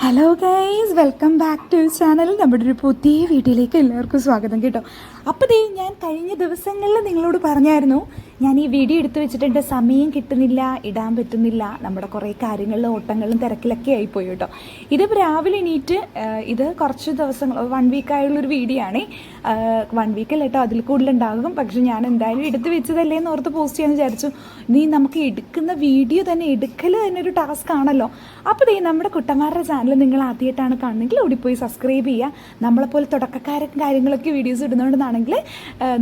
Hello guys, welcome back to channel. നമ്മുടെ ഒരു പുതിയ വീഡിയോയിലേക്ക് എല്ലാവർക്കും സ്വാഗതം കേട്ടോ. അപ്പോൾ ഞാൻ കഴിഞ്ഞ ദിവസങ്ങളിൽ നിങ്ങളോട് പറഞ്ഞായിരുന്നു, ഞാൻ ഈ വീഡിയോ എടുത്തു വെച്ചിട്ടുണ്ട്, സമയം കിട്ടുന്നില്ല, ഇടാൻ പറ്റുന്നില്ല, നമ്മുടെ കുറേ കാര്യങ്ങളിലും ഓട്ടങ്ങളിലും തിരക്കിലൊക്കെ ആയിപ്പോയി കേട്ടോ. ഇതിപ്പോൾ രാവിലെ എണീറ്റ് ഇത് കുറച്ച് ദിവസങ്ങൾ 1 വീക്കായുള്ളൊരു വീഡിയോ ആണ്. 1 വീക്കല്ല കേട്ടോ, അതിൽ കൂടുതലുണ്ടാകും. പക്ഷെ ഞാൻ എന്തായാലും എടുത്ത് വെച്ചതല്ലേ എന്ന് ഓർത്ത് പോസ്റ്റ് ചെയ്യാമെന്ന് വിചാരിച്ചു. നമുക്ക് എടുക്കുന്ന വീഡിയോ തന്നെ എടുക്കൽ തന്നെ ഒരു ടാസ്ക് ആണല്ലോ. അപ്പോൾ നമ്മുടെ കുട്ടന്മാരുടെ ചാനൽ നിങ്ങൾ ആദ്യമായിട്ടാണ് കാണുന്നെങ്കിൽ ഓടിപ്പോയി സബ്സ്ക്രൈബ് ചെയ്യുക. നമ്മളെപ്പോലെ തുടക്കക്കാരും കാര്യങ്ങളൊക്കെ വീഡിയോസ് ഇടുന്നതുകൊണ്ടാണെങ്കിൽ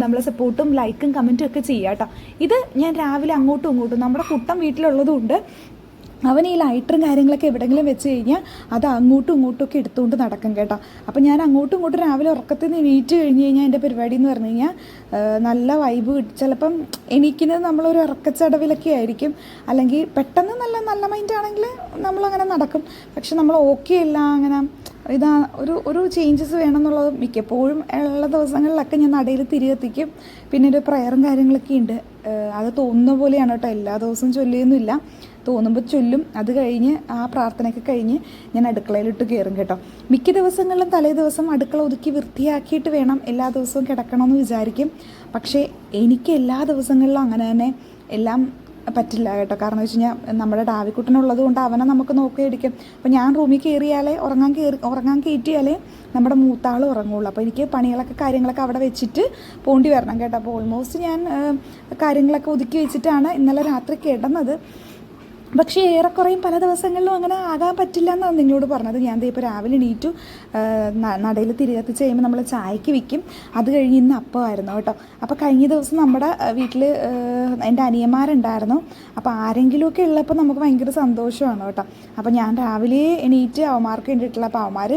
നമ്മളെ സപ്പോർട്ടും ലൈക്കും കമൻറ്റും ഒക്കെ ചെയ്യുക കേട്ടോ. ഇത് ഞാൻ രാവിലെ അങ്ങോട്ടും ഇങ്ങോട്ടും, നമ്മുടെ കുട്ടൻ വീട്ടിലുള്ളതുകൊണ്ട് അവൻ ഈ ലൈറ്ററും കാര്യങ്ങളൊക്കെ എവിടെയെങ്കിലും വെച്ച് കഴിഞ്ഞാൽ അത് അങ്ങോട്ടും ഇങ്ങോട്ടും ഒക്കെ എടുത്തുകൊണ്ട് നടക്കും കേട്ടോ. അപ്പം ഞാൻ അങ്ങോട്ടും ഇങ്ങോട്ടും രാവിലെ ഉറക്കത്തിൽ നിന്ന് എണീറ്റ് കഴിഞ്ഞ് കഴിഞ്ഞാൽ എൻ്റെ പരിപാടി എന്ന് പറഞ്ഞു കഴിഞ്ഞാൽ നല്ല വൈബ് കിട്ടും. ചിലപ്പം എണീക്കുന്നത് നമ്മളൊരു ഉറക്കച്ചടവിലൊക്കെ ആയിരിക്കും, അല്ലെങ്കിൽ പെട്ടെന്ന് നല്ല മൈൻഡാണെങ്കിൽ നമ്മളങ്ങനെ നടക്കും. പക്ഷെ നമ്മൾ ഓക്കെ അല്ല, അങ്ങനെ ഇതാ ഒരു ചേഞ്ചസ് വേണം എന്നുള്ളത് മിക്കപ്പോഴും ഉള്ള ദിവസങ്ങളിലൊക്കെ ഞാൻ നടയിൽ തിരികെത്തിക്കും. പിന്നെ ഒരു പ്രയറും കാര്യങ്ങളൊക്കെ ഉണ്ട്. അത് തോന്നുന്ന പോലെയാണ് കേട്ടോ, എല്ലാ ദിവസവും ചൊല്ലിയൊന്നുമില്ല, തോന്നുമ്പോൾ ചൊല്ലും. അത് കഴിഞ്ഞ് ആ പ്രാർത്ഥനയൊക്കെ കഴിഞ്ഞ് ഞാൻ അടുക്കളയിലിട്ട് കയറും കേട്ടോ. മിക്ക ദിവസങ്ങളിലും തലേ ദിവസം അടുക്കള ഒതുക്കി വൃത്തിയാക്കിയിട്ട് വേണം എല്ലാ ദിവസവും കിടക്കണമെന്ന് വിചാരിക്കും. പക്ഷേ എനിക്ക് എല്ലാ ദിവസങ്ങളിലും അങ്ങനെ തന്നെ എല്ലാം പറ്റില്ല കേട്ടോ. കാരണം എന്ന് വെച്ച് കഴിഞ്ഞാൽ നമ്മുടെ ഡാവിക്കുട്ടനുള്ളത് കൊണ്ട് അവനെ നമുക്ക് നോക്കിയിരിക്കും. അപ്പോൾ ഞാൻ റൂമിൽ കയറിയാലേ ഉറങ്ങാൻ കയറ്റിയാലേ നമ്മുടെ മൂത്താൾ ഉറങ്ങുള്ളൂ. അപ്പോൾ എനിക്ക് കാര്യങ്ങളൊക്കെ അവിടെ വെച്ചിട്ട് പോണ്ടി വരണം കേട്ടോ. അപ്പോൾ ഓൾമോസ്റ്റ് ഞാൻ കാര്യങ്ങളൊക്കെ ഒതുക്കി വെച്ചിട്ടാണ് ഇന്നലെ രാത്രി കിടന്നത്. പക്ഷേ ഏറെക്കുറയും പല ദിവസങ്ങളിലും അങ്ങനെ ആകാൻ പറ്റില്ല എന്നാണ് നിങ്ങളോട് പറഞ്ഞത്. ഞാൻ ഇപ്പോൾ രാവിലെ എണീറ്റു, നടയിൽ തിരികത്തിച്ച് കഴിയുമ്പോൾ നമ്മൾ ചായക്ക് വിൽക്കും. അത് കഴിഞ്ഞ് ഇന്ന് അപ്പമായിരുന്നു കേട്ടോ. അപ്പോൾ കഴിഞ്ഞ ദിവസം നമ്മുടെ വീട്ടിൽ എൻ്റെ അനിയന്മാരുണ്ടായിരുന്നു. അപ്പോൾ ആരെങ്കിലുമൊക്കെ ഉള്ളപ്പോൾ നമുക്ക് ഭയങ്കര സന്തോഷമാണ് കേട്ടോ. അപ്പോൾ ഞാൻ രാവിലെ എണീറ്റ് അവന്മാർക്ക് വേണ്ടിയിട്ടുള്ള, അപ്പോൾ അവന്മാർ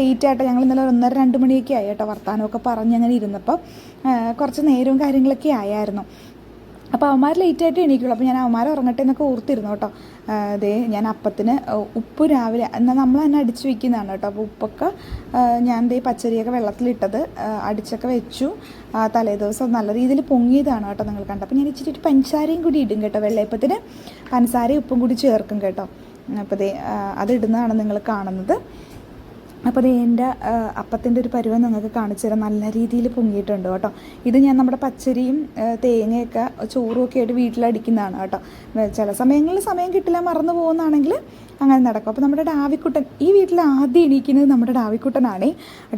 ലേറ്റായിട്ട്, ഞങ്ങൾ ഇന്നലെ 1:30-2 മണിയൊക്കെ ആയി കേട്ടോ. വർത്താനമൊക്കെ പറഞ്ഞ് അങ്ങനെ ഇരുന്നപ്പോൾ കുറച്ച് നേരവും കാര്യങ്ങളൊക്കെ ആയായിരുന്നു. അപ്പോൾ അവന്മാർ ലേറ്റായിട്ട് എണീക്കുള്ളൂ. അപ്പോൾ ഞാൻ അവന്മാരെ ഉറങ്ങട്ടെ എന്നൊക്കെ ഓർത്തിരുന്നു കേട്ടോ. ഞാൻ അപ്പത്തിന് ഉപ്പ് രാവിലെ എന്നാൽ നമ്മൾ തന്നെ അടിച്ച് വയ്ക്കുന്നതാണ് കേട്ടോ. അപ്പോൾ ഉപ്പൊക്കെ ഞാൻ പച്ചരിയൊക്കെ വെള്ളത്തിലിട്ടത് അടിച്ചൊക്കെ വെച്ചു. തലേ ദിവസം നല്ല രീതിയിൽ പൊങ്ങിയതാണ് കേട്ടോ, നിങ്ങൾ കണ്ടത്. അപ്പോൾ ഞാൻ ഇച്ചിരി പഞ്ചസാരയും കൂടി ഇടും കേട്ടോ. വെള്ളയപ്പത്തിന് പഞ്ചസാരയും ഉപ്പും കൂടി ചേർക്കും കേട്ടോ. അപ്പോൾ അതിടുന്നതാണ് നിങ്ങൾ കാണുന്നത്. അപ്പോൾ എൻ്റെ അപ്പത്തിൻ്റെ ഒരു പരുവം നിങ്ങൾക്ക് കാണിച്ചു തരാം. നല്ല രീതിയിൽ പൊങ്ങിയിട്ടുണ്ട് കേട്ടോ. ഇത് ഞാൻ നമ്മുടെ പച്ചരിയും തേങ്ങയൊക്കെ ചോറും ഒക്കെ ആയിട്ട് വീട്ടിലടിക്കുന്നതാണ് കേട്ടോ. ചില സമയങ്ങളിൽ സമയം കിട്ടില്ല, മറന്നു പോകുന്നതാണെങ്കിൽ അങ്ങനെ നടക്കും. അപ്പോൾ നമ്മുടെ ഡാവിക്കുട്ടൻ, ഈ വീട്ടിൽ ആദ്യം എണീക്കുന്നത് നമ്മുടെ ഡാവിക്കുട്ടനാണേ.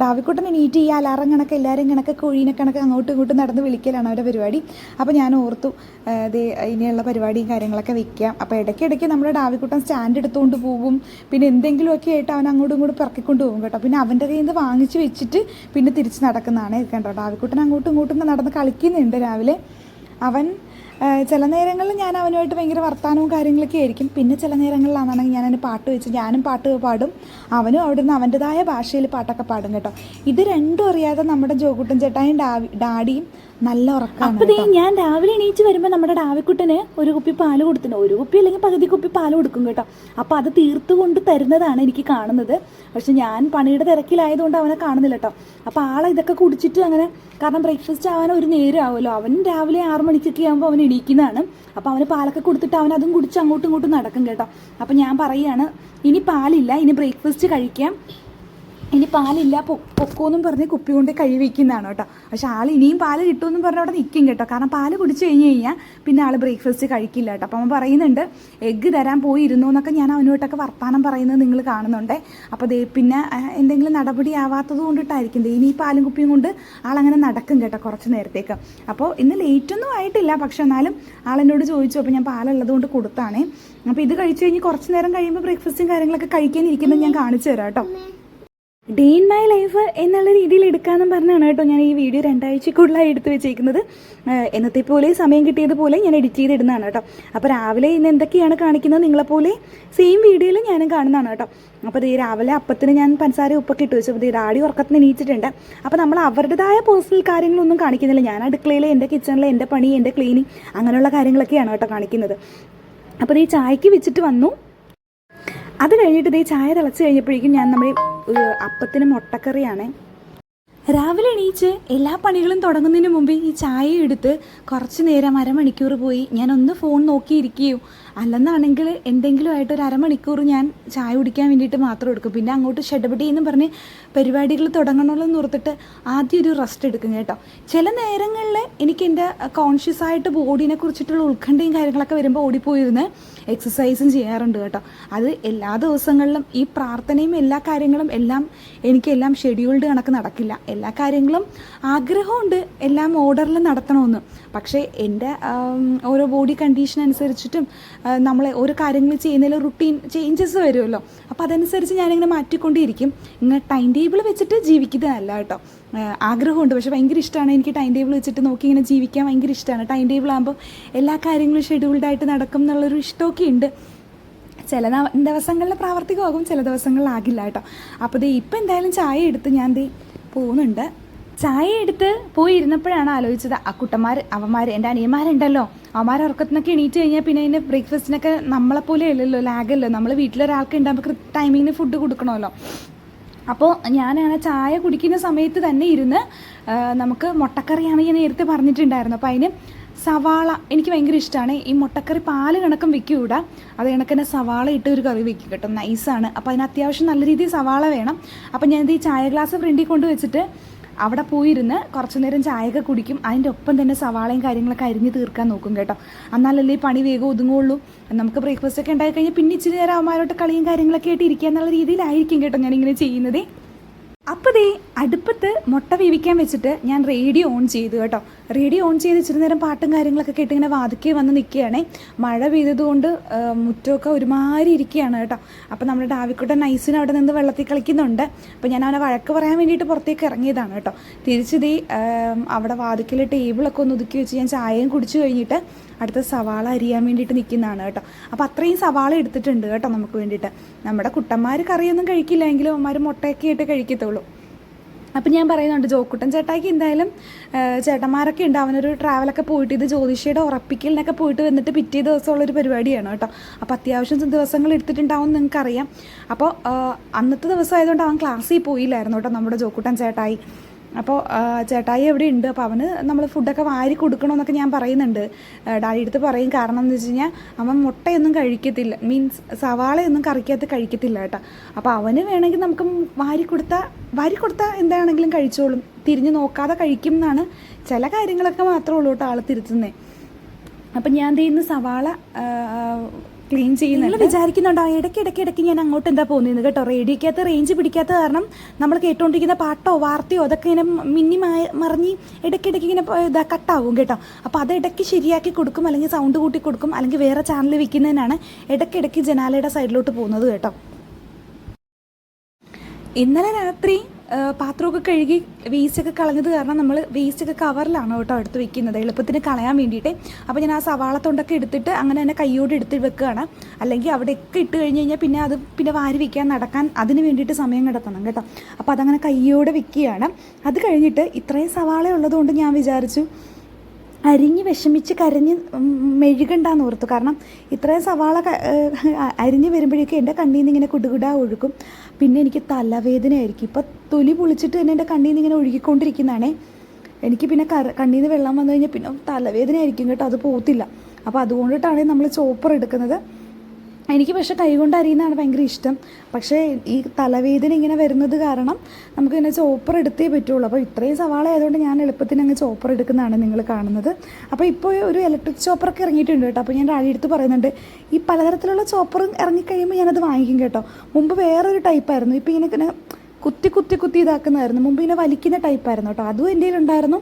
ഡാവിക്കുട്ടൻ എണീറ്റ് ഈ അലാറം കണക്ക് എല്ലാവരും കണക്ക് കോഴീനെ കണക്ക് അങ്ങോട്ടും ഇങ്ങോട്ടും നടന്ന് വിളിക്കലാണ് അവരുടെ പരിപാടി. അപ്പോൾ ഞാൻ ഓർത്തു ഇനിയുള്ള പരിപാടിയും കാര്യങ്ങളൊക്കെ വെക്കാം. അപ്പോൾ ഇടയ്ക്കിടയ്ക്ക് നമ്മുടെ ഡാവിക്കുട്ടൻ സ്റ്റാൻഡ് എടുത്തുകൊണ്ട് പോകും. പിന്നെ എന്തെങ്കിലുമൊക്കെ ആയിട്ട് അവൻ അങ്ങോട്ടും ഇങ്ങോട്ടും പിറക്കിക്കൊണ്ട് പോകും കേട്ടോ. പിന്നെ അവൻ്റെ കയ്യിൽ നിന്ന് വാങ്ങിച്ച് വെച്ചിട്ട് പിന്നെ തിരിച്ച് നടക്കുന്നതാണ് കേട്ടോ. ഡാവിക്കുട്ടൻ അങ്ങോട്ടും ഇങ്ങോട്ടും നടന്ന് കളിക്കുന്നുണ്ട് രാവിലെ. അവൻ ചില നേരങ്ങളിൽ ഞാൻ അവനുമായിട്ട് ഭയങ്കര വർത്തമാനവും കാര്യങ്ങളൊക്കെ ആയിരിക്കും. പിന്നെ ചില നേരങ്ങളിലാണെന്നുണ്ടെങ്കിൽ ഞാനതിന് പാട്ട് വെച്ച് ഞാനും പാട്ട് പാടും, അവനും അവിടെ നിന്ന് അവൻ്റെതായ ഭാഷയിൽ പാട്ടൊക്കെ പാടും കേട്ടോ. ഇത് രണ്ടും അറിയാതെ നമ്മുടെ ജോകുട്ടൻ ചേട്ടായും ഡാഡിയും നല്ല ഉറക്കമാണ്. അപ്പോൾ ഞാൻ രാവിലെ എണീച്ച് വരുമ്പോൾ നമ്മുടെ ഡാവിക്കുട്ടന് ഒരു കുപ്പി പാല് കൊടുത്തിട്ടുണ്ട്. ഒരു കുപ്പി അല്ലെങ്കിൽ പകുതി കുപ്പി പാല് കൊടുക്കും കേട്ടോ. അപ്പോൾ അത് തീർത്തുകൊണ്ട് തരുന്നതാണ് എനിക്ക് കാണുന്നത്. പക്ഷെ ഞാൻ പണിയുടെ തിരക്കിലായതുകൊണ്ട് അവനെ കാണുന്നില്ല കേട്ടോ. അപ്പോൾ ആളെ ഇതൊക്കെ കുടിച്ചിട്ട് അങ്ങനെ, കാരണം ബ്രേക്ക്ഫാസ്റ്റ് ആവാൻ ഒരു നേരം ആവുമല്ലോ. അവൻ രാവിലെ 6 മണിക്കൊക്കെ ആകുമ്പോൾ അവൻ എണീക്കുന്നതാണ്. അപ്പോൾ അവന് പാലൊക്കെ കൊടുത്തിട്ട് അവൻ അതും കുടിച്ച് അങ്ങോട്ടും ഇങ്ങോട്ടും നടക്കും കേട്ടോ. അപ്പോൾ ഞാൻ പറയുകയാണ്, ഇനി പാലില്ല, ഇനി ബ്രേക്ക്ഫാസ്റ്റ് കഴിക്കാം, ഇനി പാലില്ല പൊക്കോന്നും പറഞ്ഞ് കുപ്പി കൊണ്ട് കഴിവയ്ക്കുന്നതാണ് കേട്ടോ. പക്ഷെ ആൾ ഇനിയും പാല് കിട്ടുമെന്നും പറഞ്ഞ് അവിടെ നിൽക്കും കേട്ടോ. കാരണം പാല് കുടിച്ച് കഴിഞ്ഞ് കഴിഞ്ഞാൽ പിന്നെ ആൾ ബ്രേക്ക്ഫാസ്റ്റ് കഴിക്കില്ല കേട്ടോ. അപ്പോൾ അവൻ പറയുന്നുണ്ട് എഗ്ഗ് തരാൻ പോയിരുന്നു എന്നൊക്കെ. ഞാൻ അവനോട്ടൊക്കെ വർത്താനം പറയുന്നത് നിങ്ങൾ കാണുന്നുണ്ട്. അപ്പോൾ പിന്നെ എന്തെങ്കിലും നടപടി ആവാത്തത് കൊണ്ടിട്ടായിരിക്കും ഇനി ഈ പാലും കുപ്പിയും കൊണ്ട് ആളങ്ങനെ നടക്കും കേട്ടോ കുറച്ച് നേരത്തേക്ക്. അപ്പോൾ ഇന്ന് ലേറ്റൊന്നും ആയിട്ടില്ല, പക്ഷെ എന്നാലും ആളെന്നോട് ചോദിച്ചു. അപ്പോൾ ഞാൻ പാലുള്ളത് കൊണ്ട് കൊടുത്താണേ. അപ്പോൾ ഇത് കഴിച്ച് കഴിഞ്ഞ് കുറച്ച് നേരം കഴിയുമ്പോൾ ബ്രേക്ക്ഫാസ്റ്റും കാര്യങ്ങളൊക്കെ കഴിക്കാനിരിക്കുന്നത് ഞാൻ കാണിച്ചു തരാം കേട്ടോ. ഡേ ഇൻ മൈ ലൈഫ് എന്നുള്ള രീതിയിൽ എടുക്കാമെന്നും പറഞ്ഞാണ് കേട്ടോ ഞാൻ ഈ വീഡിയോ 2 ആഴ്ചക്കുള്ളിലായി എടുത്ത് വെച്ചേക്കുന്നത്. എന്നത്തെ പോലെ സമയം കിട്ടിയതുപോലെ ഞാൻ എഡിറ്റ് ചെയ്തിടുന്നതാണ് കേട്ടോ. അപ്പോൾ രാവിലെ ഇന്ന് എന്തൊക്കെയാണ് കാണിക്കുന്നത് നിങ്ങളെപ്പോലെ സെയിം വീഡിയോയിൽ ഞാനും കാണുന്നതാണ് കേട്ടോ. അപ്പോൾ രാവിലെ അപ്പത്തിന് ഞാൻ പഞ്ചസാര ഉപ്പൊക്കെ ഇട്ട് വെച്ചു. അപ്പോൾ ഡാഡി ഉറക്കത്തിന് എണീച്ചിട്ടുണ്ട്. അപ്പോൾ നമ്മൾ അവരുടേതായ പേഴ്സണൽ കാര്യങ്ങളൊന്നും കാണിക്കുന്നില്ല. ഞാൻ അടുക്കളയിൽ എൻ്റെ കിച്ചണിൽ എൻ്റെ പണി, എൻ്റെ ക്ലീനിങ്, അങ്ങനെയുള്ള കാര്യങ്ങളൊക്കെയാണ് കേട്ടോ കാണിക്കുന്നത്. അപ്പോൾ ഈ ചായക്ക് വെച്ചിട്ട് വന്നു. അത് കഴിഞ്ഞിട്ട് ചായ തിളച്ച് കഴിഞ്ഞപ്പോഴേക്കും ഞാൻ നമ്മുടെ അപ്പത്തിന് മുട്ടക്കറിയാണ്. രാവിലെ എണീച്ച് എല്ലാ പണികളും തുടങ്ങുന്നതിന് മുമ്പ് ഈ ചായ എടുത്ത് കുറച്ച് നേരം 1/2 മണിക്കൂർ പോയി ഞാനൊന്ന് ഫോൺ നോക്കിയിരിക്കുകയോ അല്ലെന്നാണെങ്കിൽ എന്തെങ്കിലും ആയിട്ട് ഒരു അരമണിക്കൂർ ഞാൻ ചായ കുടിക്കാൻ വേണ്ടിയിട്ട് മാത്രം എടുക്കും. പിന്നെ അങ്ങോട്ട് ഷെഡപടി എന്ന് പറഞ്ഞ് പരിപാടികൾ തുടങ്ങണമെന്ന് ഓർത്തിട്ട് ആദ്യം ഒരു റെസ്റ്റ് എടുക്കും കേട്ടോ. ചില നേരങ്ങളിൽ എനിക്ക് എൻ്റെ കോൺഷ്യസ് ആയിട്ട് ബോഡീനെ കുറിച്ചിട്ടുള്ള ഉത്കണ്ഠയും കാര്യങ്ങളൊക്കെ വരുമ്പോൾ ഓടിപ്പോയിരുന്ന് എക്സസൈസും ചെയ്യാറുണ്ട് കേട്ടോ. അത് എല്ലാ ദിവസങ്ങളിലും ഈ പ്രാർത്ഥനയും എല്ലാ കാര്യങ്ങളും എനിക്കെല്ലാം ഷെഡ്യൂൾഡ് കണക്ക് നടക്കില്ല. എല്ലാ കാര്യങ്ങളും ആഗ്രഹമുണ്ട് എല്ലാം ഓർഡറിൽ നടത്തണമെന്ന്. പക്ഷേ എൻ്റെ ഓരോ ബോഡി കണ്ടീഷൻ അനുസരിച്ചിട്ടും നമ്മൾ ഓരോ കാര്യങ്ങൾ ചെയ്യുന്നതിൽ റുട്ടീൻ ചേഞ്ചസ് വരുമല്ലോ. അപ്പോൾ അതനുസരിച്ച് ഞാനിങ്ങനെ മാറ്റിക്കൊണ്ടിരിക്കും. ഇങ്ങനെ ടൈം ടേബിൾ വെച്ചിട്ട് ജീവിക്കുന്നതല്ല കേട്ടോ. ആഗ്രഹമുണ്ട്, പക്ഷേ ഭയങ്കര ഇഷ്ടമാണ് എനിക്ക് ടൈം ടേബിൾ വെച്ചിട്ട് നോക്കി ഇങ്ങനെ ജീവിക്കാൻ ഭയങ്കര ഇഷ്ടമാണ്. ടൈം ടേബിൾ ആകുമ്പോൾ എല്ലാ കാര്യങ്ങളും ഷെഡ്യൂൾഡായിട്ട് നടക്കും എന്നുള്ളൊരു ഇഷ്ടമൊക്കെ ഉണ്ട്. ചില ദിവസങ്ങളിൽ പ്രാവർത്തികമാകും, ചില ദിവസങ്ങളിലാകില്ല കേട്ടോ. അപ്പോൾ ഇപ്പം എന്തായാലും ചായ എടുത്ത് ഞാൻ പോകുന്നുണ്ട്. ചായ എടുത്ത് പോയി ഇരുന്നപ്പോഴാണ് ആലോചിച്ചത്, ആ അവന്മാർ എൻ്റെ അനിയന്മാരുണ്ടല്ലോ, അവന്മാർ ഉറക്കത്തിനൊക്കെ എണീറ്റ് കഴിഞ്ഞാൽ പിന്നെ അതിൻ്റെ ബ്രേക്ക്ഫാസ്റ്റിനൊക്കെ നമ്മളെപ്പോലെ അല്ലല്ലോ, ലാഗല്ലോ. നമ്മൾ വീട്ടിലൊരാൾക്ക് ഉണ്ടാകുമ്പോൾ ടൈമിങ്ങിന് ഫുഡ് കൊടുക്കണമല്ലോ. അപ്പോൾ ഞാനങ്ങനെ ചായ കുടിക്കുന്ന സമയത്ത് തന്നെ ഇരുന്ന് നമുക്ക് മുട്ടക്കറിയാണ് ഞാൻ നേരത്തെ പറഞ്ഞിട്ടുണ്ടായിരുന്നു. അപ്പോൾ അതിന് സവാള എനിക്ക് ഭയങ്കര ഇഷ്ടമാണ്. ഈ മുട്ടക്കറി പാല് കണക്കും വെക്കൂടാ, അത് കണക്കിന് സവാള ഇട്ട് ഒരു കറി വെക്കും കേട്ടോ, നൈസാണ്. അപ്പോൾ അതിന് അത്യാവശ്യം നല്ല രീതിയിൽ സവാള വേണം. അപ്പോൾ ഞാനിത് ഈ ചായ ഗ്ലാസ് ഫ്രണ്ടിൽ കൊണ്ട് വെച്ചിട്ട് അവിടെ പോയിരുന്ന് കുറച്ച് നേരം ചായയൊക്കെ കുടിക്കും. അതിൻ്റെ ഒപ്പം തന്നെ സവാളയും കാര്യങ്ങളൊക്കെ അരിഞ്ഞ് തീർക്കാൻ നോക്കും കേട്ടോ. എന്നാലല്ലേ ഈ പണി വേഗം ഒതുങ്ങുള്ളൂ. നമുക്ക് ബ്രേക്ക്ഫാസ്റ്റ് ഒക്കെ ഉണ്ടായി കഴിഞ്ഞാൽ പിന്നെ ഇച്ചിരി നേരം അവന്മാരോട്ട് കളിയും കാര്യങ്ങളൊക്കെ ആയിട്ട് ഇരിക്കുക എന്നുള്ള രീതിയിലായിരിക്കും കേട്ടോ ഞാനിങ്ങനെ ചെയ്യുന്നത്. അപ്പോൾ അടുപ്പത്ത് മുട്ട വേവിക്കാൻ വെച്ചിട്ട് ഞാൻ റേഡിയോ ഓൺ ചെയ്തു കേട്ടോ. റേഡിയോ ഓൺ ചെയ്ത് ഇച്ചിരി നേരം പാട്ടും കാര്യങ്ങളൊക്കെ കേട്ട് ഇങ്ങനെ വാതിക്കെ വന്ന് നിൽക്കുകയാണേ. മഴ പെയ്തതുകൊണ്ട് മുറ്റമൊക്കെ ഒരുമാതിരി ഇരിക്കുകയാണ് കേട്ടോ. അപ്പോൾ നമ്മുടെ ഡാവിക്കുട്ടൻ നൈസിന് അവിടെ നിന്ന് വെള്ളത്തിൽ കളിക്കുന്നുണ്ട്. അപ്പോൾ ഞാൻ അവനെ വഴക്ക് പറയാൻ വേണ്ടിയിട്ട് പുറത്തേക്ക് ഇറങ്ങിയതാണ് കേട്ടോ. തിരിച്ച് അവിടെ വാതിക്കൽ ടേബിളൊക്കെ ഒന്ന് ഒതുക്കി വെച്ച് ഞാൻ ചായയും കുടിച്ചു കഴിഞ്ഞിട്ട് അടുത്ത സവാള അരിയാൻ വേണ്ടിയിട്ട് നിൽക്കുന്നതാണ് കേട്ടോ. അപ്പോൾ അത്രയും സവാള എടുത്തിട്ടുണ്ട് കേട്ടോ നമുക്ക് വേണ്ടിയിട്ട്. നമ്മുടെ കുട്ടന്മാർ കറിയൊന്നും കഴിക്കില്ല എങ്കിലും അവന്മാർ മുട്ടയൊക്കെ ആയിട്ട് കഴിക്കത്തുള്ളൂ. അപ്പം ഞാൻ പറയുന്നുണ്ട്, ജോക്കുട്ടൻ ചേട്ടായിക്ക് എന്തായാലും ചേട്ടന്മാരൊക്കെ ഉണ്ട്, അവനൊരു ട്രാവലൊക്കെ പോയിട്ട് ഇത് ജ്യോതിഷയുടെ ഉറപ്പിക്കലിനൊക്കെ പോയിട്ട് വന്നിട്ട് പിറ്റേ ദിവസമുള്ളൊരു പരിപാടിയാണ് കേട്ടോ. അപ്പോൾ അത്യാവശ്യം ദിവസങ്ങൾ എടുത്തിട്ടുണ്ടാവും നിങ്ങൾക്കറിയാം. അപ്പോൾ അന്നത്തെ ദിവസം ആയതുകൊണ്ട് അവൻ ക്ലാസ്സിൽ പോയില്ലായിരുന്നു കേട്ടോ നമ്മുടെ ജോക്കുട്ടൻ ചേട്ടായി. അപ്പോൾ ചേട്ടായി എവിടെ ഉണ്ട്, അപ്പോൾ അവന് നമ്മൾ ഫുഡൊക്കെ വാരി കൊടുക്കണമെന്നൊക്കെ ഞാൻ പറയുന്നുണ്ട്. ഡാഡി അടുത്ത് പറയും, കാരണം എന്ന് വെച്ച് കഴിഞ്ഞാൽ അവൻ മുട്ടയൊന്നും കഴിക്കത്തില്ല, മീൻസ് സവാളയൊന്നും കറിക്കകത്ത് കഴിക്കത്തില്ല കേട്ടോ. അപ്പോൾ അവന് വേണമെങ്കിൽ നമുക്ക് വാരി കൊടുത്താൽ എന്താണെങ്കിലും കഴിച്ചോളും, തിരിഞ്ഞ് നോക്കാതെ കഴിക്കും എന്നാണ്. ചില കാര്യങ്ങളൊക്കെ മാത്രമേ ഉള്ളൂ കേട്ടോ ആൾ തിരുത്തുന്നത്. അപ്പം ഞാൻ ഇന്ന് സവാള ക്ലീൻ ചെയ്യുന്നത് വിചാരിക്കുന്നുണ്ടോ, ഇടയ്ക്ക് ഞാൻ അങ്ങോട്ട് എന്താ പോകുന്നത് കേട്ടോ. റേഡിയോക്കകത്ത് റേഞ്ച് പിടിക്കാത്ത കാരണം നമ്മൾ കേട്ടോണ്ടിരിക്കുന്ന പാട്ടോ വാർത്തയോ അതൊക്കെ ഇങ്ങനെ മറിഞ്ഞ് ഇടയ്ക്കിടയ്ക്ക് ഇങ്ങനെ കട്ടാവും കേട്ടോ. അപ്പോൾ അത് ഇടയ്ക്ക് ശരിയാക്കി കൊടുക്കും, അല്ലെങ്കിൽ സൗണ്ട് കൂട്ടി കൊടുക്കും, അല്ലെങ്കിൽ വേറെ ചാനൽ വെക്കുന്നതിനാണ് ഇടയ്ക്കിടയ്ക്ക് ജനാലയുടെ സൈഡിലോട്ട് പോകുന്നത് കേട്ടോ. ഇന്നലെ രാത്രി പാത്രമൊക്കെ കഴുകി വേസ്റ്റൊക്കെ കളഞ്ഞത് കാരണം നമ്മൾ വേസ്റ്റൊക്കെ കവറിലാണ് കേട്ടോ എടുത്ത് വെക്കുന്നത്, എളുപ്പത്തിന് കളയാൻ വേണ്ടിയിട്ട്. അപ്പോൾ ഞാൻ ആ സവാള തൊണ്ടൊക്കെ എടുത്തിട്ട് അങ്ങനെ തന്നെ കൈയോട് എടുത്ത് വെക്കുകയാണ്. അല്ലെങ്കിൽ അവിടെയൊക്കെ ഇട്ട് കഴിഞ്ഞ് കഴിഞ്ഞാൽ പിന്നെ വാരി വയ്ക്കാൻ നടക്കാൻ അതിന് വേണ്ടിയിട്ട് സമയം കിടത്തണം കേട്ടോ. അപ്പോൾ അതങ്ങനെ കൈയോടെ വെക്കുകയാണ്. അത് കഴിഞ്ഞിട്ട് ഇത്രയും സവാള ഉള്ളതുകൊണ്ട് ഞാൻ വിചാരിച്ചു അരിഞ്ഞ് വിഷമിച്ച് കരഞ്ഞ് മെഴുകണ്ടെന്ന് ഓർത്തു. കാരണം ഇത്രയും സവാള അരിഞ്ഞ് വരുമ്പോഴേക്കും എൻ്റെ കണ്ണിൽ നിന്ന് ഇങ്ങനെ കുടുകുടാ ഒഴുകും. പിന്നെ എനിക്ക് തലവേദനയായിരിക്കും. ഇപ്പോൾ തൊലി പൊളിച്ചിട്ട് തന്നെ എൻ്റെ കണ്ണിൽ നിന്ന് ഇങ്ങനെ ഒഴുകിക്കൊണ്ടിരിക്കുന്നതാണേ. എനിക്ക് പിന്നെ കണ്ണിൽ നിന്ന് വെള്ളം വന്നു കഴിഞ്ഞാൽ പിന്നെ തലവേദനയായിരിക്കും കേട്ടോ, അത് പോകത്തില്ല. അപ്പോൾ അതുകൊണ്ടിട്ടാണ് നമ്മൾ ചോപ്പർ എടുക്കുന്നത്. എനിക്ക് പക്ഷേ കൈകൊണ്ട് അരിയുന്നതാണ് ഭയങ്കര ഇഷ്ടം. പക്ഷേ ഈ തലവേദന ഇങ്ങനെ വരുന്നത് കാരണം നമുക്കിങ്ങനെ ചോപ്പർ എടുത്തേ പറ്റുള്ളൂ. അപ്പോൾ ഇത്രയും സവാള ആയതുകൊണ്ട് ഞാൻ എളുപ്പത്തിന് അങ്ങ് ചോപ്പർ എടുക്കുന്നതാണ് നിങ്ങൾ കാണുന്നത്. അപ്പോൾ ഇപ്പോൾ ഒരു ഇലക്ട്രിക് ചോപ്പറൊക്കെ ഇറങ്ങിയിട്ടുണ്ട് കേട്ടോ. അപ്പോൾ ഞാൻ ഡാഡി എടുത്ത് പറയുന്നുണ്ട്, ഈ പലതരത്തിലുള്ള ചോപ്പർ ഇറങ്ങിക്കഴിയുമ്പോൾ ഞാനത് വാങ്ങിക്കും കേട്ടോ. മുമ്പ് വേറൊരു ടൈപ്പായിരുന്നു, ഇപ്പോൾ ഇങ്ങനെ കുത്തി ഇതാക്കുന്നതായിരുന്നു. മുമ്പ് ഇങ്ങനെ വലിക്കുന്ന ടൈപ്പായിരുന്നു കേട്ടോ, അതും എൻ്റെ കയ്യിലുണ്ടായിരുന്നു.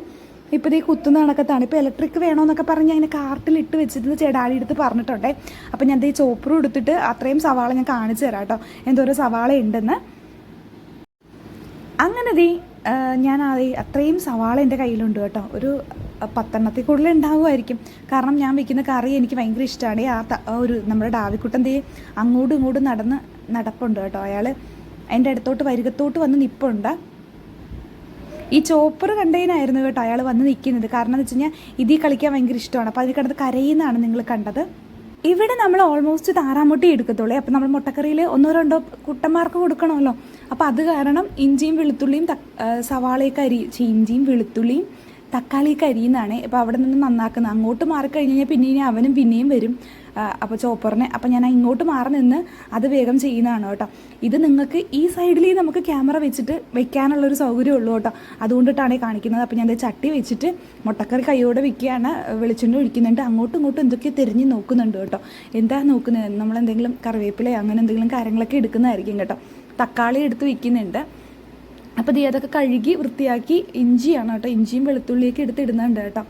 ഇപ്പോൾ ഈ കുത്തുന്ന കണക്കത്താണ്. ഇപ്പോൾ ഇലക്ട്രിക് വേണമെന്നൊക്കെ പറഞ്ഞ് അങ്ങനെ കാർട്ടിലിട്ട് വെച്ചിട്ട് ചേടാടി എടുത്ത് പറഞ്ഞിട്ടുണ്ടേ. അപ്പോൾ ഞാൻ ഈ ചോപ്പറും എടുത്തിട്ട് അത്രയും സവാള ഞാൻ കാണിച്ചു തരാം കേട്ടോ, എന്തോരം സവാള ഉണ്ടെന്ന്. അങ്ങനെ ഞാൻ അത്രയും സവാള എൻ്റെ കയ്യിലുണ്ട് കേട്ടോ. ഒരു 10 എണ്ണത്തിൽ കൂടുതൽ ഉണ്ടാവുമായിരിക്കും. കാരണം ഞാൻ വെക്കുന്ന കറി എനിക്ക് ഭയങ്കര ഇഷ്ടമാണ്. ഒരു നമ്മുടെ ഡാവിക്കുട്ടൻ അങ്ങോട്ടും ഇങ്ങോട്ടും നടപ്പുണ്ട് കേട്ടോ. അയാൾ എൻ്റെ അടുത്തോട്ട് വരികത്തോട്ട് വന്ന് നിൽപ്പുണ്ട്. ഈ ചോപ്പർ കണ്ടതിനായിരുന്നു കേട്ടോ അയാൾ വന്ന് നിൽക്കുന്നത്. കാരണം എന്ന് വെച്ച് കഴിഞ്ഞാൽ ഇതിൽ കളിക്കാൻ ഭയങ്കര ഇഷ്ടമാണ്. അപ്പോൾ അതിൽ കിടന്ന് കരയുന്നതാണ് നിങ്ങൾ കണ്ടത്. ഇവിടെ നമ്മൾ ഓൾമോസ്റ്റ് താറാമുട്ടി എടുക്കത്തുള്ളൂ. അപ്പോൾ നമ്മൾ മുട്ടക്കറിയിൽ 1-2 കുട്ടന്മാർക്ക് കൊടുക്കണമല്ലോ. അപ്പോൾ അത് കാരണം ഇഞ്ചിയും വെളുത്തുള്ളിയും ഇഞ്ചിയും വെളുത്തുള്ളിയും തക്കാളിയൊക്കെ അരിയുന്നതാണ്. ഇപ്പോൾ അവിടെ നിന്ന് നന്നാക്കുന്നത്. അങ്ങോട്ട് മാറിക്കഴിഞ്ഞ് കഴിഞ്ഞാൽ പിന്നെയും അവനും പിന്നെയും വരും. അപ്പോൾ ചോപ്പറിനെ. അപ്പോൾ ഞാൻ ഇങ്ങോട്ട് മാറി നിന്ന് അത് വേഗം ചെയ്യുന്നതാണ് കേട്ടോ. ഇത് നിങ്ങൾക്ക് ഈ സൈഡിൽ നമുക്ക് ക്യാമറ വെച്ചിട്ട് വെക്കാനുള്ളൊരു സൗകര്യം ഉള്ളൂ കേട്ടോ, അതുകൊണ്ടിട്ടാണ് കാണിക്കുന്നത്. അപ്പോൾ ഞാൻ ചട്ടി വെച്ചിട്ട് മുട്ടക്കറി കൈയോടെ വെക്കുകയാണ്, വെളിച്ചെണ്ണ ഒഴിക്കുന്നുണ്ട്, അങ്ങോട്ടും ഇങ്ങോട്ടും എന്തൊക്കെയോ തിരിഞ്ഞ് നോക്കുന്നുണ്ട് കേട്ടോ. എന്താ നോക്കുന്നത്, നമ്മളെന്തെങ്കിലും കറിവേപ്പില അങ്ങനെ എന്തെങ്കിലും കാര്യങ്ങളൊക്കെ എടുക്കുന്നതായിരിക്കും കേട്ടോ. തക്കാളി എടുത്ത് വെക്കുന്നുണ്ട്. അപ്പോൾ അതൊക്കെ കഴുകി വൃത്തിയാക്കി ഇഞ്ചിയാണ് കേട്ടോ, ഇഞ്ചിയും വെളുത്തുള്ളിയൊക്കെ എടുത്തിടുന്നുണ്ട് കേട്ടോ.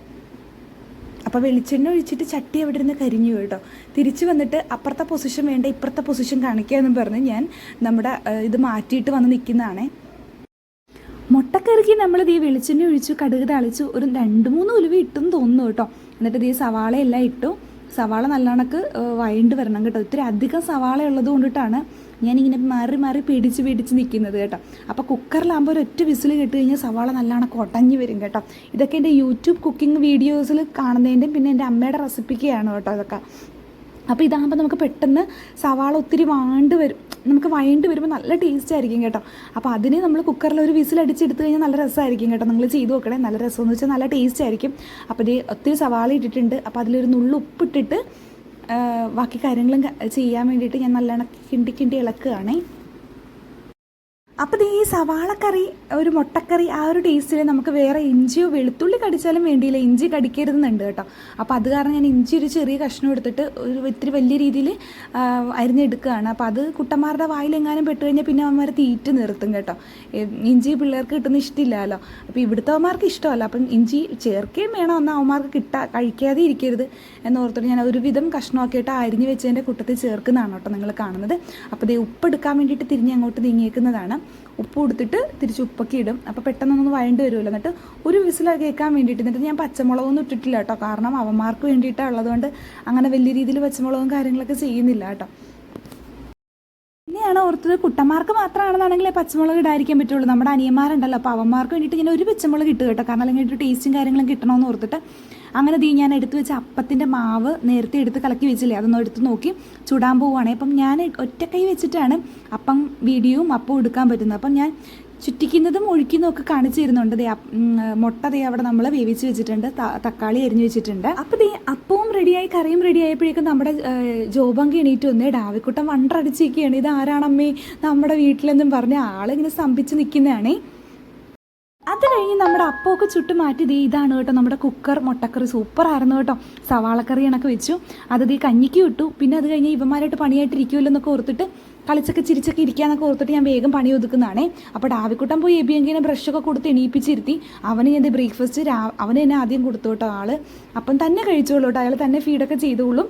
അപ്പോൾ വെളിച്ചെണ്ണ ഒഴിച്ചിട്ട് ചട്ടി അവിടെ ഇരുന്ന് കരിഞ്ഞു കേട്ടോ. തിരിച്ച് വന്നിട്ട് അപ്പുറത്തെ പൊസിഷൻ വേണ്ട ഇപ്പുറത്തെ പൊസിഷൻ കാണിക്കുക എന്ന് പറഞ്ഞ് ഞാൻ നമ്മുടെ ഇത് മാറ്റിയിട്ട് വന്ന് നിൽക്കുന്നതാണേ. മുട്ടക്കറിക്ക് നമ്മൾ വെളിച്ചെണ്ണ ഒഴിച്ചു, കടുക് താളിച്ചു, ഒരു 2-3 ഉലുവ ഇട്ടെന്ന് തോന്നുന്നു കേട്ടോ. എന്നിട്ട് സവാളയെല്ലാം ഇട്ടു. സവാള നല്ലവണ്ണക്ക് വഴണ്ട് വരണം കേട്ടോ. ഒത്തിരി അധികം സവാള ഉള്ളത് കൊണ്ടിട്ടാണ് ഞാനിങ്ങനെ മാറി മാറി പിടിച്ച് നിൽക്കുന്നത് കേട്ടോ. അപ്പോൾ കുക്കറിലാകുമ്പോൾ ഒരൊറ്റ വിസിൽ കേട്ട് കഴിഞ്ഞാൽ സവാള നല്ലവണ്ണം കൊടഞ്ഞ് വരും കേട്ടോ. ഇതൊക്കെ എൻ്റെ യൂട്യൂബ് കുക്കിംഗ് വീഡിയോസിൽ കാണുന്നതിൻ്റെയും പിന്നെ എൻ്റെ അമ്മയുടെ റെസിപ്പിക്കാണ് കേട്ടോ അതൊക്കെ. അപ്പോൾ ഇതാകുമ്പോൾ നമുക്ക് പെട്ടെന്ന് സവാള ഒത്തിരി നമുക്ക് വഴണ്ട് വരുമ്പോൾ നല്ല ടേസ്റ്റ് ആയിരിക്കും കേട്ടോ. അപ്പോൾ അതിന് നമ്മൾ കുക്കറിൽ ഒരു വിസിൽ അടിച്ചെടുത്ത് കഴിഞ്ഞാൽ നല്ല രസമായിരിക്കും കേട്ടോ. നിങ്ങൾ ചെയ്ത് നോക്കണേ, നല്ല രസമെന്ന് വെച്ചാൽ നല്ല ടേസ്റ്റ് ആയിരിക്കും. അപ്പോൾ ഒത്തിരി സവാള ഇട്ടിട്ടുണ്ട്. അപ്പോൾ അതിലൊരു നുള്ളു ഉപ്പിട്ടിട്ട് ബാക്കി കാര്യങ്ങളും ചെയ്യാൻ വേണ്ടിയിട്ട് ഞാൻ നല്ലോണം കിണ്ടി ഇളക്കുകയാണേ. അപ്പോൾ ഈ സവാളക്കറി ഒരു മുട്ടക്കറി ആ ഒരു ടേസ്റ്റിൽ നമുക്ക് വേറെ ഇഞ്ചിയോ വെളുത്തുള്ളി കടിച്ചാലും വേണ്ടിയില്ല, ഇഞ്ചി കടിക്കരുതെന്നുണ്ട് കേട്ടോ. അപ്പോൾ അത് കാരണം ഞാൻ ഇഞ്ചി ഒരു ചെറിയ കഷ്ണം എടുത്തിട്ട് ഇത്തിരി വലിയ രീതിയിൽ അരിഞ്ഞെടുക്കുകയാണ്. അപ്പോൾ അത് കുട്ടന്മാരുടെ വായിലെങ്ങാനും പെട്ട് കഴിഞ്ഞാൽ പിന്നെ അവന്മാർ തീറ്റ് നിർത്തും കേട്ടോ. ഇഞ്ചി പിള്ളേർക്ക് കിട്ടുന്ന ഇഷ്ടമില്ലല്ലോ. അപ്പോൾ ഇവിടുത്തെ അവന്മാർക്ക് ഇഷ്ടമല്ല. അപ്പം ഇഞ്ചി ചേർക്കുകയും വേണം, എന്നാൽ അവന്മാർക്ക് കഴിക്കാതെ ഇരിക്കരുത് എന്നോർത്തിട്ട് ഞാൻ ഒരുവിധം കഷ്ണമാക്കിയിട്ട് അരിഞ്ഞ് വെച്ചതിൻ്റെ കൂട്ടത്തിൽ ചേർക്കുന്നതാണ് കേട്ടോ നിങ്ങൾ കാണുന്നത്. അപ്പോൾ ഉപ്പെടുക്കാൻ വേണ്ടിയിട്ട് തിരിഞ്ഞ് അങ്ങോട്ട് നീങ്ങിയേക്കുന്നതാണ്. ഉപ്പ് കൊടുത്തിട്ട് തിരിച്ച് ഉപ്പൊക്കെ ഇടും. അപ്പോൾ പെട്ടെന്നൊന്ന് വഴണ്ട് വരുമല്ലോ. എന്നിട്ട് ഒരു വിസിൽ കേൾക്കാൻ വേണ്ടിയിട്ട് എന്നിട്ട് ഞാൻ പച്ചമുളകൊന്നും ഇട്ടിട്ടില്ല കേട്ടോ. കാരണം അവന്മാർക്ക് വേണ്ടിയിട്ടാണ് ഉള്ളതുകൊണ്ട് അങ്ങനെ വലിയ രീതിയിൽ പച്ചമുളകും കാര്യങ്ങളൊക്കെ ചെയ്യുന്നില്ല കേട്ടോ. പിന്നെയാണ് ഓർത്തത് കുട്ടന്മാർക്ക് മാത്രമാണെന്നാണെങ്കിൽ പച്ചമുളക് ഇടാതിരിക്കാൻ പറ്റുള്ളൂ. നമ്മുടെ അനിയന്മാരുണ്ടല്ലോ, അപ്പോൾ അവന്മാർക്ക് വേണ്ടിയിട്ട് ഞാൻ ഒരു പച്ചമുളക് ഇട്ട് കേട്ടോ. കാരണം അല്ലെങ്കിൽ ഒരു ടേസ്റ്റും കാര്യങ്ങളും കിട്ടണമെന്ന് ഓർത്തിട്ട് അങ്ങനെ ഞാൻ എടുത്ത് വെച്ച അപ്പത്തിൻ്റെ മാവ് നേരത്തെ എടുത്ത് കലക്കി വെച്ചില്ലേ, അതൊന്നും എടുത്ത് നോക്കി ചുടാൻ പോവുകയാണ്. അപ്പം ഞാൻ ഒറ്റക്കൈ വെച്ചിട്ടാണ് അപ്പം വീഡിയോയും അപ്പം എടുക്കാൻ പറ്റുന്നത്. അപ്പം ഞാൻ ചുറ്റിക്കുന്നതും ഒഴിക്കുന്നതും ഒക്കെ കാണിച്ചു തരുന്നുണ്ട്. മുട്ട അവിടെ നമ്മൾ വേവിച്ച് വെച്ചിട്ടുണ്ട്, തക്കാളി അരിഞ്ഞു വെച്ചിട്ടുണ്ട്. അപ്പോൾ അപ്പവും റെഡിയായി കറിയും റെഡി ആയപ്പോഴേക്കും നമ്മുടെ ജോബങ്കി എണീറ്റ് വന്നേ ഡാവിക്കുട്ടൻ വണ്ടടിച്ചിരിക്കുകയാണ്. ഇത് ആരാണമ്മേ നമ്മുടെ വീട്ടിലെന്നും പറഞ്ഞ് ആളിങ്ങനെ സ്തംഭിച്ച് നിൽക്കുന്നതാണേ. അത് കഴിഞ്ഞ് നമ്മുടെ അപ്പമൊക്കെ ചുട്ട് മാറ്റി ഇതാണ് കേട്ടോ നമ്മുടെ കുക്കർ മുട്ടക്കറി. സൂപ്പറായിരുന്നു കേട്ടോ. സവാളക്കറി കണക്ക് വെച്ചു, അത് കഞ്ഞിക്ക് വിട്ടു. പിന്നെ അത് കഴിഞ്ഞ് ഇവന്മാരായിട്ട് പണിയായിട്ടിരിക്കുമല്ലോ എന്നൊക്കെ ഓർത്തിട്ട് കളിച്ചൊക്കെ ചിരിച്ചൊക്കെ ഇരിക്കാന്നൊക്കെ ഓർത്തിട്ട് ഞാൻ വേഗം പണി ഒതുക്കുന്നതാണേ. അപ്പോൾ ഡാവിക്കുട്ടൻ പോയി എബിയങ്കിനെ ബ്രഷൊക്കെ കൊടുത്ത് എണീപ്പിച്ചിരുത്തി. അവന് ഞാൻ ബ്രേക്ക്ഫാസ്റ്റ് അവന് തന്നെ ആദ്യം കൊടുത്തു കേട്ടോ. ആള് അപ്പം തന്നെ കഴിച്ചോളൂ കേട്ടോ, അയാൾ തന്നെ ഫീഡൊക്കെ ചെയ്തോളും.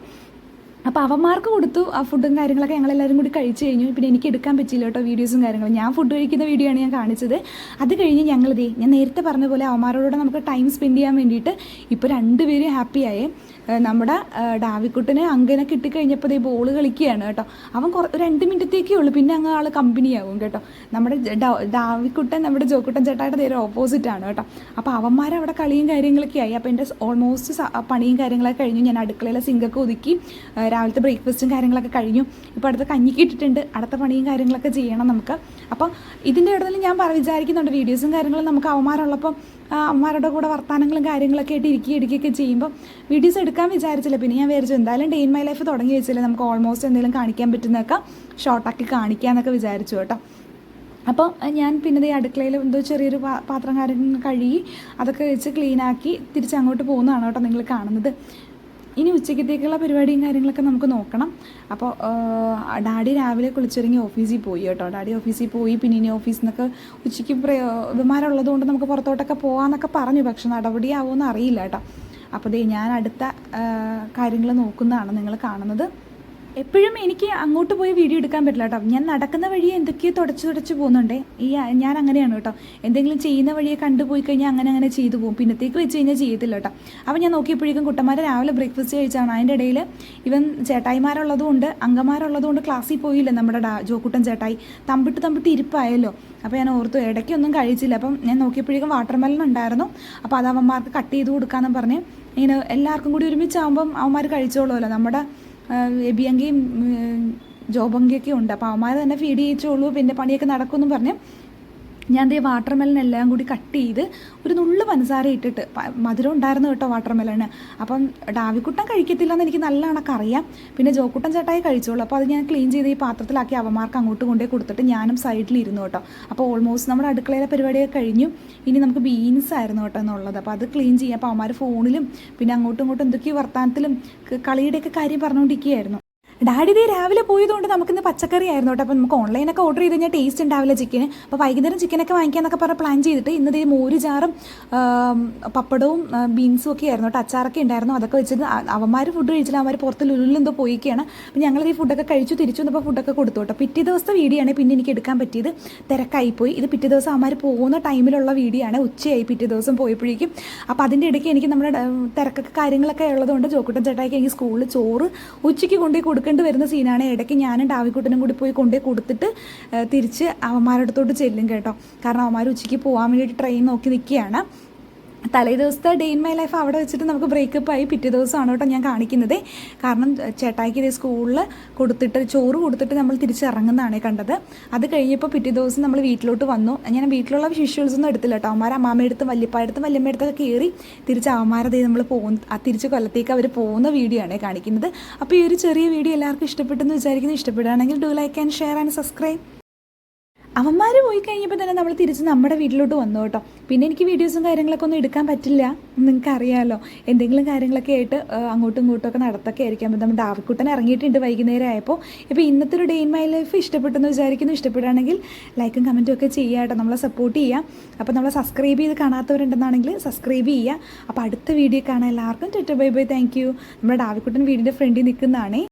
അപ്പോൾ അവന്മാർക്ക് കൊടുത്തു ആ ഫുഡും കാര്യങ്ങളൊക്കെ ഞങ്ങളെല്ലാവരും കൂടി കഴിച്ച് കഴിഞ്ഞു. പിന്നെ എനിക്ക് എടുക്കാൻ പറ്റില്ല കേട്ടോ വീഡിയോസും കാര്യങ്ങളും. ഞാൻ ഫുഡ് കഴിക്കുന്ന വീഡിയോ ആണ് ഞാൻ കാണിച്ചത്. അത് കഴിഞ്ഞ് ഞാൻ നേരത്തെ പറഞ്ഞ പോലെ അവന്മാരോട് നമുക്ക് ടൈം സ്പെൻഡ് ചെയ്യാൻ വേണ്ടിയിട്ട് ഇപ്പോൾ രണ്ടുപേരും ഹാപ്പിയായേ. നമ്മുടെ ഡാവിക്കുട്ടനെ അങ്കനെ കിട്ടിക്കഴിഞ്ഞപ്പോൾ ബോൾ കളിക്കുകയാണ് കേട്ടോ. അവൻ ഒരു 2 മിനിറ്റത്തേക്കേ ഉള്ളൂ, പിന്നെ അങ്ങ് ആൾ കമ്പനിയാവും കേട്ടോ. നമ്മുടെ ഡാവിക്കുട്ടൻ നമ്മുടെ ജോക്കുട്ടൻ ചേട്ടായുടെ നേരെ ഓപ്പോസിറ്റാണ് കേട്ടോ. അപ്പോൾ അവന്മാരവിടെ കളിയും കാര്യങ്ങളൊക്കെ ആയി. അപ്പോൾ എൻ്റെ ഓൾമോസ്റ്റ് പണിയും കാര്യങ്ങളൊക്കെ കഴിഞ്ഞു. ഞാൻ അടുക്കളയിലെ സിങ്കൊക്കെ ഒതുക്കി രാവിലത്തെ ബ്രേക്ക്ഫാസ്റ്റും കാര്യങ്ങളൊക്കെ കഴിഞ്ഞു. ഇപ്പോൾ അടുത്ത കഞ്ഞിക്ക് ഇട്ടിട്ടുണ്ട്, അടുത്ത പണിയും കാര്യങ്ങളൊക്കെ ചെയ്യണം നമുക്ക്. അപ്പോൾ ഇതിൻ്റെ ഇടയിൽ ഞാൻ വിചാരിക്കുന്നുണ്ട് വീഡിയോസും കാര്യങ്ങളും നമുക്ക് അവന്മാരുള്ളപ്പം അമ്മമാരുടെ കൂടെ വർത്തമാനങ്ങളും കാര്യങ്ങളൊക്കെ ആയിട്ട് ഇരിക്കുകയൊക്കെ ചെയ്യുമ്പോൾ വീഡിയോസ് എടുക്കാൻ വിചാരിച്ചില്ല. പിന്നെ ഞാൻ വിചാരിച്ചു എന്തായാലും ഡേ ഇൻ മൈ ലൈഫ് തുടങ്ങി വെച്ചില്ലേ, നമുക്ക് ഓൾമോസ്റ്റ് എന്തെങ്കിലും കാണിക്കാൻ പറ്റുന്നതൊക്കെ ഷോർട്ടാക്കി കാണിക്കാമെന്നൊക്കെ വിചാരിച്ചു കേട്ടോ. അപ്പോൾ ഞാൻ പിന്നെ അടുക്കളയിൽ എന്തോ ചെറിയൊരു പാത്രം കാര്യങ്ങൾ കഴുകി അതൊക്കെ വെച്ച് ക്ലീനാക്കി തിരിച്ചങ്ങോട്ട് പോകുന്നതാണ് കേട്ടോ നിങ്ങൾ കാണുന്നത്. ഇനി ഉച്ചയ്ക്കത്തേക്കുള്ള പരിപാടിയും കാര്യങ്ങളൊക്കെ നമുക്ക് നോക്കണം. അപ്പോൾ ഡാഡി രാവിലെ കുളിച്ചിറങ്ങി ഓഫീസിൽ പോയി കേട്ടോ. ഡാഡി ഓഫീസിൽ പോയി. പിന്നെ ഇനി ഓഫീസിൽ നിന്നൊക്കെ ഉച്ചയ്ക്ക് വിമാനമുള്ളത് കൊണ്ട് നമുക്ക് പുറത്തോട്ടൊക്കെ പോകാമെന്നൊക്കെ പറഞ്ഞു. പക്ഷെ നടപടിയാവുമെന്ന് അറിയില്ല കേട്ടോ. അപ്പോൾ ഞാൻ അടുത്ത കാര്യങ്ങൾ നോക്കുന്നതാണ് നിങ്ങൾ കാണുന്നത്. എപ്പോഴും എനിക്ക് അങ്ങോട്ട് പോയി വീഡിയോ എടുക്കാൻ പറ്റില്ല കേട്ടോ. ഞാൻ നടക്കുന്ന വഴിയെ എന്തൊക്കെയോ തുടച്ച് പോകുന്നുണ്ടേ. ഞാൻ അങ്ങനെയാണ് കേട്ടോ. എന്തെങ്കിലും ചെയ്യുന്ന വഴിയെ കണ്ടുപോയി കഴിഞ്ഞാൽ അങ്ങനെ ചെയ്തു പോകും. പിന്നത്തേക്ക് വെച്ച് കഴിഞ്ഞാൽ ചെയ്യത്തില്ല കേട്ടോ. അപ്പോൾ ഞാൻ നോക്കിയപ്പോഴേക്കും കുട്ടന്മാരെ രാവിലെ ബ്രേക്ക്ഫാസ്റ്റ് കഴിച്ചാണ്. അതിൻ്റെ ഇടയിൽ ഇവൻ ചേട്ടായിമാരുള്ളതുകൊണ്ട് അങ്കമാരുള്ളതുകൊണ്ട് ക്ലാസ്സിൽ പോയില്ല നമ്മുടെ ജോക്കുട്ടൻ ചേട്ടായി. തമ്പിട്ട് ഇരിപ്പായല്ലോ. അപ്പോൾ ഞാൻ ഓർത്തു ഇടയ്ക്കൊന്നും കഴിച്ചില്ല. അപ്പം ഞാൻ നോക്കിയപ്പോഴേക്കും വാട്ടർ മെലൺ ഉണ്ടായിരുന്നു. അപ്പോൾ അത് അവന്മാർക്ക് കട്ട് ചെയ്ത് കൊടുക്കാമെന്ന് പറഞ്ഞ് ഇങ്ങനെ എല്ലാവർക്കും കൂടി ഒരുമിച്ചാകുമ്പം അവന്മാർ കഴിച്ചോളുമല്ലോ. നമ്മുടെ എബിയങ്കയും ജോബങ്കിയൊക്കെ ഉണ്ട്. അപ്പോൾ അവന്മാർ തന്നെ ഫീഡ് ചെയ്യിച്ചോളൂ, പിന്നെ പണിയൊക്കെ നടക്കുമെന്ന് പറഞ്ഞ് ഞാൻ ദേ വാട്ടർമെലൺ എല്ലാം കൂടി കട്ട് ചെയ്ത് ഒരു നുള്ളു പഞ്ചസാര ഇട്ടിട്ട് മധുരം ഉണ്ടായിരുന്നു കേട്ടോ വാട്ടർമെലണ്. അപ്പം ഡാവിക്കുട്ടൻ കഴിക്കത്തില്ലെന്ന് എനിക്ക് നല്ല കണക്കറിയാം. പിന്നെ ജോക്കുട്ടൻ ചേട്ടായി കഴിച്ചോളൂ. അപ്പോൾ അത് ഞാൻ ക്ലീൻ ചെയ്ത് ഈ പാത്രത്തിലാക്കി അവന്മാർക്ക് അങ്ങോട്ട് കൊണ്ടേ കൊടുത്തിട്ട് ഞാനും സൈഡിലിരുന്നു കേട്ടോ. അപ്പോൾ ഓൾമോസ്റ്റ് നമ്മുടെ അടുക്കളയിലെ പരിപാടിയൊക്കെ കഴിഞ്ഞു. ഇനി നമുക്ക് ബീൻസ് ആയിരുന്നു കേട്ടോ എന്നുള്ളത്. അപ്പോൾ അത് ക്ലീൻ ചെയ്യാം. അപ്പോൾ അവന്മാർ ഫോണിലും പിന്നെ അങ്ങോട്ടും ഇങ്ങോട്ടും എന്തൊക്കെയോ വർത്താനത്തിലും കളിയുടെയൊക്കെ കാര്യം പറഞ്ഞുകൊണ്ടിരിക്കുകയായിരുന്നു. ഡാഡി ഇതേ രാവിലെ പോയതുകൊണ്ട് നമുക്കിന്ന് പച്ചക്കറി ആയിരുന്നു കേട്ടോ. അപ്പോൾ നമുക്ക് ഓൺലൈനൊക്കെ ഓർഡർ ചെയ്ത് കഴിഞ്ഞാൽ ടേസ്റ്റ് ഉണ്ടാവില്ല ചിക്കന്. അപ്പോൾ വൈകുന്നേരം ചിക്കനൊക്കെ വാങ്ങിക്കാമെന്നൊക്കെ പറഞ്ഞ് പ്ലാൻ ചെയ്തിട്ട് ഇന്ന് ഇതേ മോര് ചാറും പപ്പടവും ബീൻസും ഒക്കെ ആയിരുന്നു കേട്ടോ. അച്ചാറൊക്കെ ഉണ്ടായിരുന്നു. അതൊക്കെ വെച്ചിട്ട് അവന്മാർ ഫുഡ് കഴിച്ചില്ല. അവന്മാർ പുറത്ത് ലുലുലെന്തോ പോയിക്കുകയാണ്. അപ്പോൾ ഞങ്ങൾ ഈ ഫുഡൊക്കെ കഴിച്ചു തിരിച്ചു വന്നപ്പോൾ ഫുഡൊക്കെ കൊടുത്തു കേട്ടോ. പിറ്റേ ദിവസത്തെ വീഡിയോ ആണ് പിന്നെ എനിക്ക് എടുക്കാൻ പറ്റിയത്. തിരക്കായിപ്പോയി. ഇത് പിറ്റേ ദിവസം അവന്മാർ പോകുന്ന ടൈമിലുള്ള വീഡിയോ ആണ്. ഉച്ചയായി പിറ്റേ ദിവസം പോയപ്പോഴേക്കും. അപ്പോൾ അതിൻ്റെ ഇടയ്ക്ക് എനിക്ക് നമ്മുടെ തിരക്കൊക്കെ കാര്യങ്ങളൊക്കെ ഉള്ളതുകൊണ്ട് ജോക്കുട്ടൻ ചേട്ടായിക്ക് എനിക്ക് സ്കൂളിൽ ചോറ് ഉച്ചയ്ക്ക് കൊണ്ടുപോയി കൊടുക്കേണ്ടി വരുന്ന സീനാണ്. ഇടയ്ക്ക് ഞാനും ഡാവിക്കുട്ടനും കൂടി പോയി കൊണ്ടുപോയി കൊടുത്തിട്ട് തിരിച്ച് അവന്മാരുടെ അടുത്തോട്ട് ചെല്ലും കേട്ടോ. കാരണം അവന്മാർ ഉച്ചയ്ക്ക് പോകാൻ വേണ്ടിയിട്ട് ട്രെയിൻ നോക്കി നിൽക്കുകയാണ്. തലേ ദിവസത്തെ ഡേ ഇൻ മൈ ലൈഫ് അവിടെ വെച്ചിട്ട് നമുക്ക് ബ്രേക്കപ്പ് ആയി. പിറ്റേ ദിവസമാണ് കേട്ടോ ഞാൻ കാണിക്കുന്നത്. കാരണം ചേട്ടായിക്ക് ഇതേ സ്കൂളിൽ കൊടുത്തിട്ട് ചോറ് കൊടുത്തിട്ട് നമ്മൾ തിരിച്ചിറങ്ങുന്നതാണ് കണ്ടത്. അത് കഴിഞ്ഞപ്പോൾ പിറ്റേ ദിവസം നമ്മൾ വീട്ടിലോട്ട് വന്നു. ഞാൻ വീട്ടിലുള്ള വിഷ്വൽസൊന്നും എടുത്തില്ല കേട്ടോ. അവന്മാർ അമ്മാമ്മയെടുത്തും വല്യപ്പായെടുത്തും വല്യമ്മയെടുത്തൊക്കെ കയറി തിരിച്ച് അവന്മാരതേ നമ്മൾ തിരിച്ച് കൊല്ലത്തേക്ക് അവർ പോകുന്ന വീഡിയോ ആണ് കാണിക്കുന്നത്. അപ്പോൾ ഈ ഒരു ചെറിയ വീഡിയോ എല്ലാവർക്കും ഇഷ്ടപ്പെട്ടെന്ന് വിചാരിക്കുന്നു. ഇഷ്ടപ്പെടുകയാണെങ്കിൽ do like and share and subscribe. അവന്മാർ പോയി കഴിഞ്ഞപ്പോൾ തന്നെ നമ്മൾ തിരിച്ച് നമ്മുടെ വീട്ടിലോട്ട് വന്നു കേട്ടോ. പിന്നെ എനിക്ക് വീഡിയോസും കാര്യങ്ങളൊക്കെ ഒന്നും എടുക്കാൻ പറ്റില്ല. നിങ്ങൾക്ക് അറിയാമല്ലോ, എന്തെങ്കിലും കാര്യങ്ങളൊക്കെ ആയിട്ട് അങ്ങോട്ടും ഇങ്ങോട്ടും ഒക്കെ നടത്തൊക്കെ ആയിരിക്കാം. അപ്പോൾ നമ്മുടെ ഡാവിക്കുട്ടൻ ഇറങ്ങിയിട്ടുണ്ട് വൈകുന്നേരം ആയപ്പോൾ. ഇപ്പോൾ ഇന്നത്തെ ഒരു ഡേ ഇൻ മൈ ലൈഫ് ഇഷ്ടപ്പെട്ടെന്ന് വിചാരിക്കുന്നു. ഇഷ്ടപ്പെടുകയാണെങ്കിൽ ലൈക്കും കമൻറ്റും ഒക്കെ ചെയ്യുക കേട്ടോ. നമ്മളെ സപ്പോർട്ട് ചെയ്യുക. അപ്പോൾ നമ്മളെ സബ്സ്ക്രൈബ് ചെയ്ത് കാണാത്തവരുണ്ടെന്നാണെങ്കിൽ സബ്സ്ക്രൈബ് ചെയ്യുക. അപ്പോൾ അടുത്ത വീഡിയോ കാണാൻ എല്ലാവർക്കും ബൈ ബൈ. Thank you. നമ്മുടെ ഡാവിക്കുട്ടൻ വീടിൻ്റെ ഫ്രണ്ടിൽ നിൽക്കുന്നതാണ്.